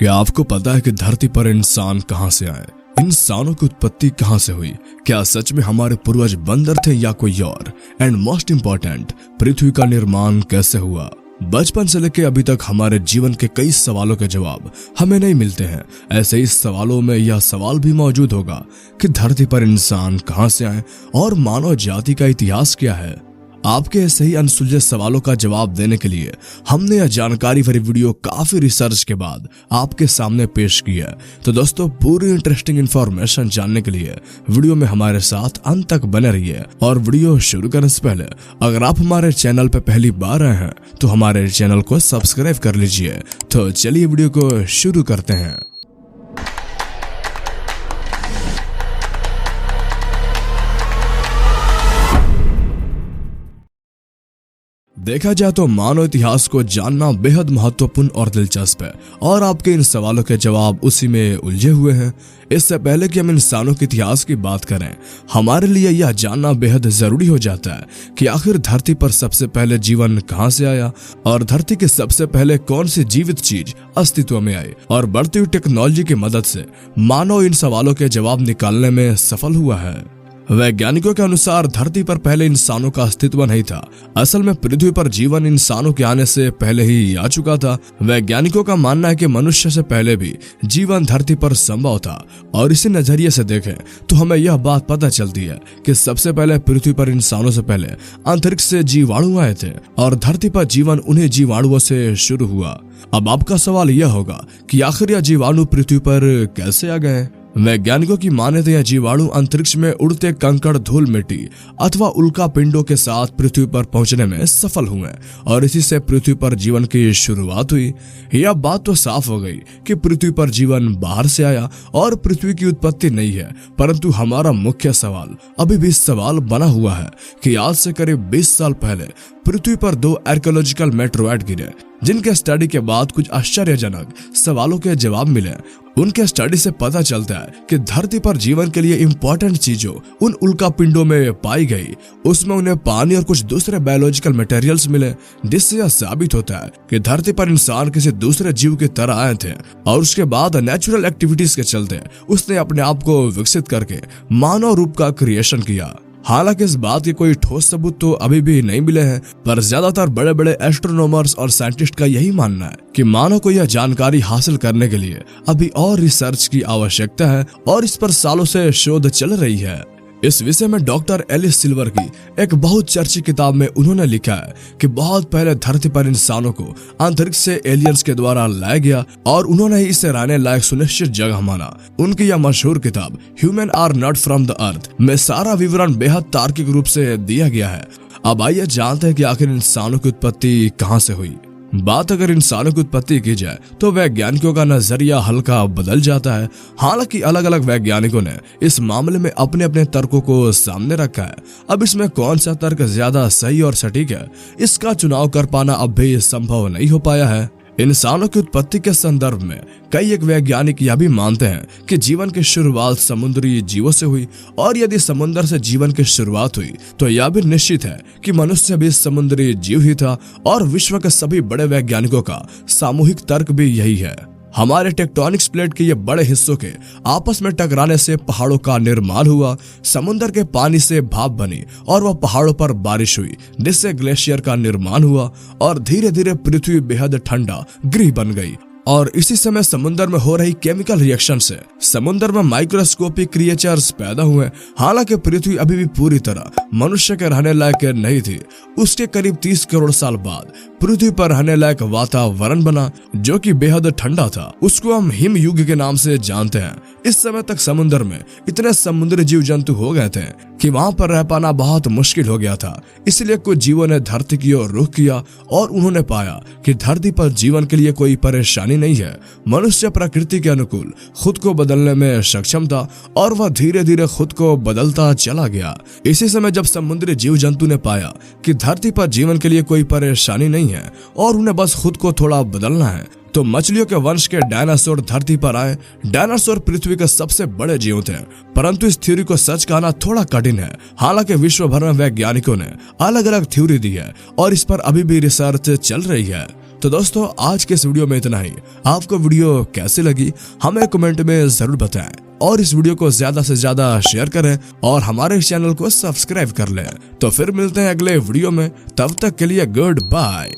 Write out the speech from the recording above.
क्या आपको पता है कि धरती पर इंसान कहां से आए? इंसानों की उत्पत्ति कहां से हुई? क्या सच में हमारे पूर्वज बंदर थे या कोई और? एंड मोस्ट इम्पोर्टेंट, पृथ्वी का निर्माण कैसे हुआ? बचपन से लेकर अभी तक हमारे जीवन के कई सवालों के जवाब हमें नहीं मिलते हैं। ऐसे ही सवालों में यह सवाल भी मौजूद होगा कि धरती पर इंसान कहां से आए और मानव जाति का इतिहास क्या है। आपके ऐसे ही अनसुलझे सवालों का जवाब देने के लिए हमने यह जानकारी भरी वीडियो काफी रिसर्च के बाद आपके सामने पेश की है। तो दोस्तों, पूरी इंटरेस्टिंग इंफॉर्मेशन जानने के लिए वीडियो में हमारे साथ अंत तक बने रहिए। और वीडियो शुरू करने से पहले अगर आप हमारे चैनल पर पहली बार आए हैं तो हमारे चैनल को सब्सक्राइब कर लीजिए। तो चलिए वीडियो को शुरू करते हैं। देखा जाए तो मानव इतिहास को जानना बेहद महत्वपूर्ण और दिलचस्प है, और आपके इन सवालों के जवाब उसी में उलझे हुए हैं। इससे पहले कि हम इंसानों के इतिहास की बात करें, हमारे लिए यह जानना बेहद जरूरी हो जाता है कि आखिर धरती पर सबसे पहले जीवन कहां से आया और धरती के सबसे पहले कौन सी जीवित चीज अस्तित्व में आई, और बढ़ती हुई टेक्नोलॉजी की मदद से मानव इन सवालों के जवाब निकालने में सफल हुआ है। वैज्ञानिकों के अनुसार धरती पर पहले इंसानों का अस्तित्व नहीं था। असल में पृथ्वी पर जीवन इंसानों के आने से पहले ही आ चुका था। वैज्ञानिकों का मानना है कि मनुष्य से पहले भी जीवन धरती पर संभव था, और इसी नजरिए से देखें तो हमें यह बात पता चलती है कि सबसे पहले पृथ्वी पर इंसानों से पहले अंतरिक्ष से जीवाणु आए थे, और धरती पर जीवन उन्हीं जीवाणुओं से शुरू हुआ। अब आपका सवाल यह होगा कि आखिर यह जीवाणु पृथ्वी पर कैसे आ गए? वैज्ञानिकों की माने तो यह जीवाणु अंतरिक्ष में उड़ते कंकड़, धूल मिट्टी अथवा उल्का पिंडों के साथ पृथ्वी पर पहुंचने में सफल हुए, और इसी से पृथ्वी पर जीवन की शुरुआत हुई। यह बात तो साफ हो गई कि पृथ्वी पर जीवन बाहर से आया और पृथ्वी की उत्पत्ति नहीं है। परंतु हमारा मुख्य सवाल अभी भी सवाल बना हुआ है कि आज से करीब 20 साल पहले पृथ्वी पर 2 आर्कियोलॉजिकल मेटेओराइट गिरे, जिनके स्टडी के बाद कुछ आश्चर्यजनक सवालों के जवाब मिले। उनके स्टडी से पता चलता है कि धरती पर जीवन के लिए इम्पोर्टेंट चीजों उन उल्का पिंडों में पाई गई। उसमें उन्हें पानी और कुछ दूसरे बायोलॉजिकल मटेरियल्स मिले, जिससे यह साबित होता है कि धरती पर इंसान किसी दूसरे जीव की तरह आए थे, और उसके बाद नेचुरल एक्टिविटीज के चलते उसने अपने आप को विकसित करके मानव रूप का क्रिएशन किया। हालांकि इस बात के कोई ठोस सबूत तो अभी भी नहीं मिले हैं, पर ज्यादातर बड़े बड़े एस्ट्रोनॉमर्स और साइंटिस्ट का यही मानना है कि मानव को यह जानकारी हासिल करने के लिए अभी और रिसर्च की आवश्यकता है, और इस पर सालों से शोध चल रही है। इस विषय में डॉक्टर एलिस सिल्वर की एक बहुत चर्चित किताब में उन्होंने लिखा है कि बहुत पहले धरती पर इंसानों को अंतरिक्ष से एलियंस के द्वारा लाया गया, और उन्होंने ही इसे रहने लायक सुनिश्चित जगह माना। उनकी यह मशहूर किताब human are not from the earth में सारा विवरण बेहद तार्किक रूप से दिया गया है। अब आइए जानते हैं कि आखिर इंसानों की उत्पत्ति कहाँ से हुई। बात अगर इंसानों की उत्पत्ति की जाए तो वैज्ञानिकों का नजरिया हल्का बदल जाता है। हालांकि अलग अलग वैज्ञानिकों ने इस मामले में अपने अपने तर्कों को सामने रखा है। अब इसमें कौन सा तर्क ज्यादा सही और सटीक है, इसका चुनाव कर पाना अब भी संभव नहीं हो पाया है। इंसानों की उत्पत्ति के संदर्भ में कई एक वैज्ञानिक यह भी मानते हैं कि जीवन की शुरुआत समुद्री जीवों से हुई, और यदि समुद्र से जीवन की शुरुआत हुई तो यह भी निश्चित है कि मनुष्य भी समुद्री जीव ही था, और विश्व के सभी बड़े वैज्ञानिकों का सामूहिक तर्क भी यही है। हमारे टेक्टोनिक्स प्लेट के ये बड़े हिस्सों के आपस में टकराने से पहाड़ों का निर्माण हुआ, समुद्र के पानी से भाप बनी और वह पहाड़ों पर बारिश हुई, जिससे ग्लेशियर का निर्माण हुआ, और धीरे धीरे पृथ्वी बेहद ठंडा गृह बन गई। और इसी समय समुद्र में हो रही केमिकल रिएक्शन से समुद्र में माइक्रोस्कोपिक क्रिएचर्स पैदा हुए। हालांकि पृथ्वी अभी भी पूरी तरह मनुष्य के रहने लायक नहीं थी। उसके करीब 30 करोड़ साल बाद पृथ्वी पर रहने लायक वातावरण बना, जो कि बेहद ठंडा था। उसको हम हिम युग के नाम से जानते हैं। इस समय तक समुद्र में इतने समुद्री जीव जंतु हो गए थे कि वहां पर रह पाना बहुत मुश्किल हो गया था। इसलिए कुछ जीवों ने धरती की ओर रुख किया, और उन्होंने पाया कि धरती पर जीवन के लिए कोई परेशानी नहीं है। मनुष्य प्रकृति के अनुकूल खुद को बदलने में सक्षम था, और वह धीरे धीरे खुद को बदलता चला गया। इसी समय जब समुद्री जीव जंतु ने पाया कि धरती पर जीवन के लिए कोई परेशानी नहीं है और उन्हें बस खुद को थोड़ा बदलना है, तो मछलियों के वंश के डायनासोर धरती पर आए। डायनासोर पृथ्वी के सबसे बड़े जीव थे, परंतु इस थ्योरी को सच कहना थोड़ा कठिन है। हालांकि विश्व भर में वैज्ञानिकों ने अलग अलग थ्योरी दी है, और इस पर अभी भी रिसर्च चल रही है। तो दोस्तों आज के इस वीडियो में इतना ही। आपको वीडियो कैसी लगी हमें कमेंट में जरूर बताएं और इस वीडियो को ज्यादा से ज्यादा शेयर करें और हमारे चैनल को सब्सक्राइब कर लें। तो फिर मिलते हैं अगले वीडियो में, तब तक के लिए गुड बाय।